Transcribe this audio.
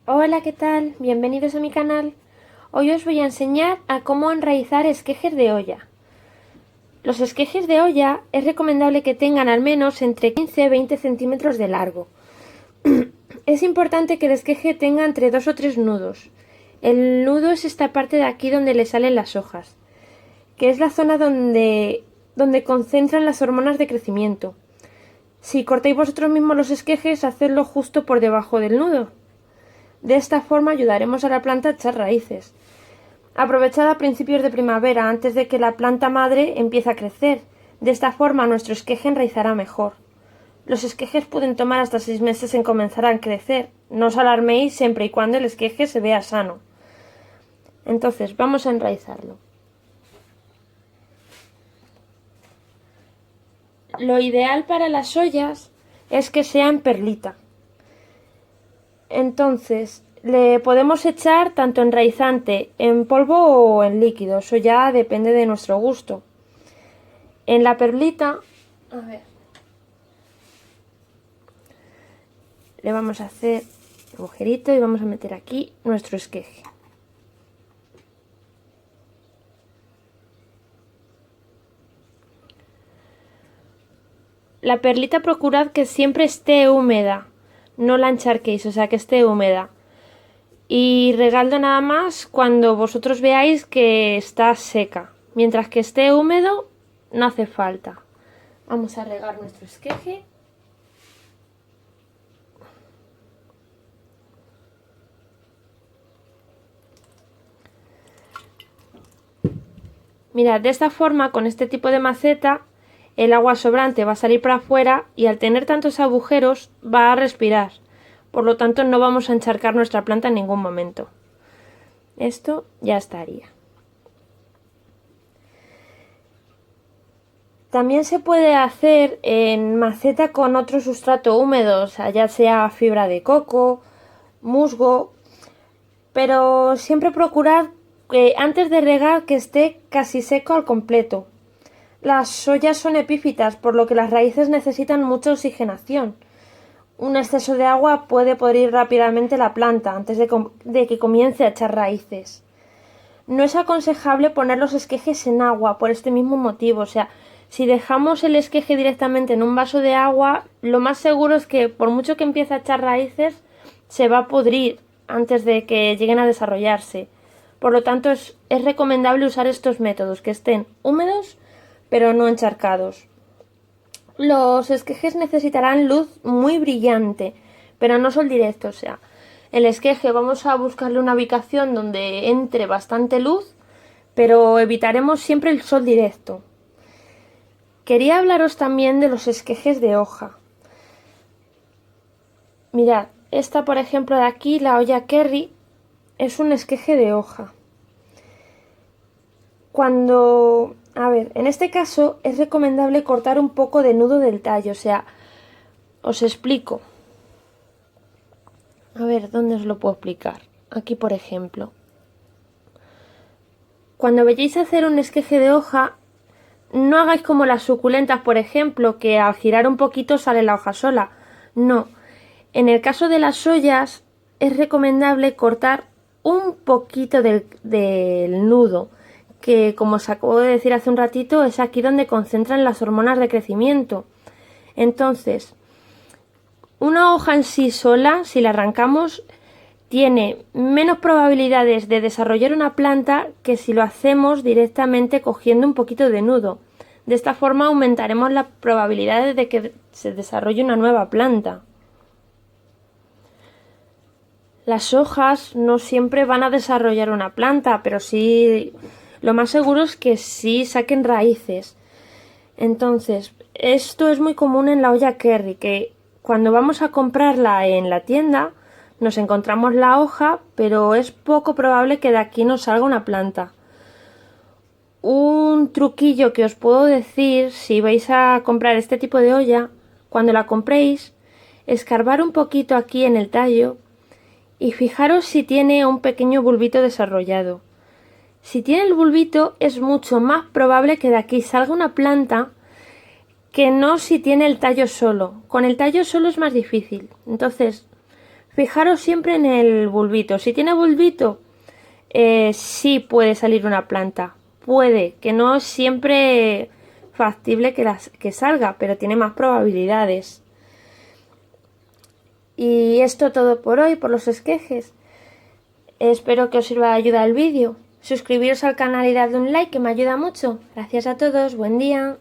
Hola, ¿qué tal? Bienvenidos a mi canal. Hoy os voy a enseñar a cómo enraizar esquejes de olla. Los esquejes de olla es recomendable que tengan al menos entre 15 y 20 centímetros de largo. Es importante que el esqueje tenga entre 2 o 3 nudos. El nudo es esta parte de aquí donde le salen las hojas, que es la zona donde concentran las hormonas de crecimiento. Si cortáis vosotros mismos los esquejes, hacedlo justo por debajo del nudo. De esta forma ayudaremos a la planta a echar raíces. Aprovechad a principios de primavera, antes de que la planta madre empiece a crecer. De esta forma nuestro esqueje enraizará mejor. Los esquejes pueden tomar hasta 6 meses en comenzar a crecer. No os alarméis siempre y cuando el esqueje se vea sano. Entonces vamos a enraizarlo. Lo ideal para las ollas es que sean perlita. Entonces, le podemos echar tanto enraizante en polvo o en líquido, eso ya depende de nuestro gusto. En la perlita, a ver, le vamos a hacer un agujerito y vamos a meter aquí nuestro esqueje. La perlita procurad que siempre esté húmeda, no la encharquéis, o sea que esté húmeda. Y regaldo nada más cuando vosotros veáis que está seca. Mientras que esté húmedo, no hace falta. Vamos a regar nuestro esqueje. Mirad, de esta forma, con este tipo de maceta, el agua sobrante va a salir para afuera y al tener tantos agujeros va a respirar. Por lo tanto, no vamos a encharcar nuestra planta en ningún momento. Esto ya estaría. También se puede hacer en maceta con otro sustrato húmedo, o sea, ya sea fibra de coco, musgo, pero siempre procurad que antes de regar que esté casi seco al completo. Las ollas son epífitas, por lo que las raíces necesitan mucha oxigenación. Un exceso de agua puede podrir rápidamente la planta antes de que comience a echar raíces. No es aconsejable poner los esquejes en agua por este mismo motivo, o sea, si dejamos el esqueje directamente en un vaso de agua, lo más seguro es que por mucho que empiece a echar raíces, se va a pudrir antes de que lleguen a desarrollarse. Por lo tanto, es recomendable usar estos métodos, que estén húmedos pero no encharcados. Los esquejes necesitarán luz muy brillante, pero no sol directo, o sea, el esqueje vamos a buscarle una ubicación donde entre bastante luz, pero evitaremos siempre el sol directo. Quería hablaros también de los esquejes de hoja. Mirad, esta por ejemplo de aquí, la olla Kerry, es un esqueje de hoja. En este caso es recomendable cortar un poco de nudo del tallo, o sea, os explico. A ver, ¿dónde os lo puedo explicar? Aquí, por ejemplo. Cuando vayáis a hacer un esqueje de hoja, no hagáis como las suculentas, por ejemplo, que al girar un poquito sale la hoja sola. No. En el caso de las ollas, es recomendable cortar un poquito del nudo, que como os acabo de decir hace un ratito, es aquí donde concentran las hormonas de crecimiento. Entonces, una hoja en sí sola, si la arrancamos, tiene menos probabilidades de desarrollar una planta que si lo hacemos directamente cogiendo un poquito de nudo. De esta forma aumentaremos las probabilidades de que se desarrolle una nueva planta. Las hojas no siempre van a desarrollar una planta, pero sí, lo más seguro es que sí saquen raíces. Entonces, esto es muy común en la olla Kerry, que cuando vamos a comprarla en la tienda nos encontramos la hoja, pero es poco probable que de aquí nos salga una planta. Un truquillo que os puedo decir si vais a comprar este tipo de olla, cuando la compréis, escarbar un poquito aquí en el tallo y fijaros si tiene un pequeño bulbito desarrollado. Si tiene el bulbito es mucho más probable que de aquí salga una planta que no si tiene el tallo solo. Con el tallo solo es más difícil. Entonces, Fijaros siempre en el bulbito. Si tiene bulbito, sí puede salir una planta. Puede, que no es siempre factible que salga, pero tiene más probabilidades. Y esto todo por hoy, por los esquejes. Espero que os sirva de ayuda el vídeo. Suscribiros al canal y dadle un like, que me ayuda mucho. Gracias a todos, buen día.